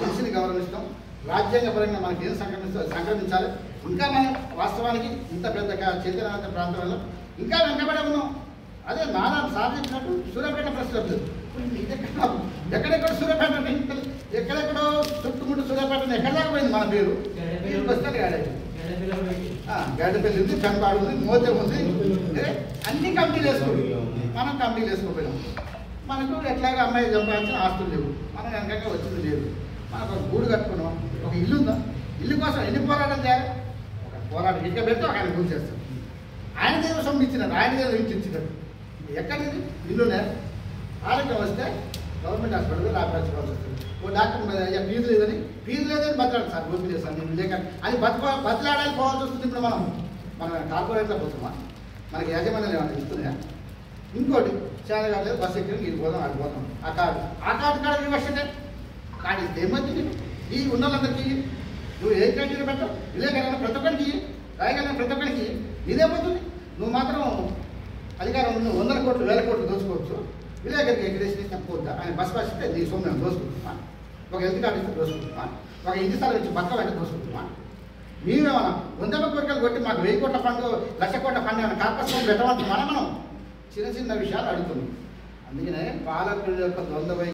మనిషిని గౌరవిస్తాం. రాజ్యాంగపరంగా మనకి ఏం సంక్రమించాలి. ఇంకా మనం వాస్తవానికి ఇంత పెద్ద చైతన్యవంత ప్రాంతంలో ఇంకా వెంటబడి ఉన్నాం. అదే నానా సార్ చెప్పినట్టు సూర్యాపేట ప్రెస్ క్లబ్ ఎక్కడెక్కడ సూర్యాపేట ఎక్కడెక్కడో చుట్టుముట్టు సూర్యాపేట ఎక్కడ దాకా పోయింది మన పేరు. వస్తాను గడ్డపల్లి ఉంది, పెనపాడు ఉంది, మోతే ఉంది, అన్ని కమిటీలు వేసుకోండి. మనం కమిటీలు వేసుకోపోయినాం. మనకు ఎట్లాగా అమ్మాయి సంపాదించిన ఆస్తులు లేవు, మనం వెనకంగా వచ్చింది లేదు. మనకు ఒక గూడు కట్టుకున్నాం, ఒక ఇల్లు ఉందా, ఇల్లు కోసం ఎన్ని పోరాటం చేయాలి. ఒక పోరాటం ఇంటికి పెడితే ఒక ఆయన గురి చేస్తాం. ఆయన దగ్గర సొమ్ము ఇచ్చినారు, ఆయన దగ్గర ఇంటి ఇచ్చినారు. ఎక్కడిది ఇల్లునే. ఆరోగ్యం వస్తే గవర్నమెంట్ హాస్పిటల్ రాపించుకోవాల్సి వస్తుంది. ఓ డాక్టర్ అయ్యా ఫీజు లేదని బతలాడు సార్, ఓపీ చేస్తాను నేను లేక అని బతలాడాలి పోవాల్సి వస్తుంది. ఇప్పుడు మనం కార్పొరేట్లో పోతామా, మనకి యాజమాన్యాలు ఏమైనా ఇస్తున్నాయా? ఇంకోటి చాలా కాలేదు, బస్సు ఎక్కి ఇది పోదాం ఆడిపోతాం. ఆ కార్డు కాడ వివక్షతే కార్డు ఇస్తే ఏమవుతుంది? ఈ ఉన్న వాళ్ళందరికీ నువ్వు ఏ క్రైటీరియా పెట్టావు, విలేకరైనా ప్రతి ఒక్కరికి, రాయగలిగిన ప్రతి ఒక్కరికి ఇదేమవుతుంది? నువ్వు మాత్రం అధికారం నువ్వు 100 కోట్లు 1000 కోట్లు దోచుకోవచ్చు, విలేకరికి ఎక్కడేసి చెప్పవద్దా? ఆయన బస్ ఇస్తే నీ సొమ్ము దోసుకుంటున్నా, ఒక హెల్త్ కార్డు ఇస్తే దోసుకుంటున్నా, ఒక ఇంటి స్థలం ఇచ్చి పక్క వెంట దోసుకుంటున్నా. మీరేమన్నా 100 కోరికలు కొట్టి మాకు 1000 కోట్ల ఫండ్ 1,00,000 కోట్ల ఫండ్ ఏమైనా కార్పొరేషన్ పెట్టమంటున్నాం. మనం చిన్న చిన్న విషయాలు అడుగుతున్నాం. అందుకనే పాలకుల యొక్క ద్వంద్వ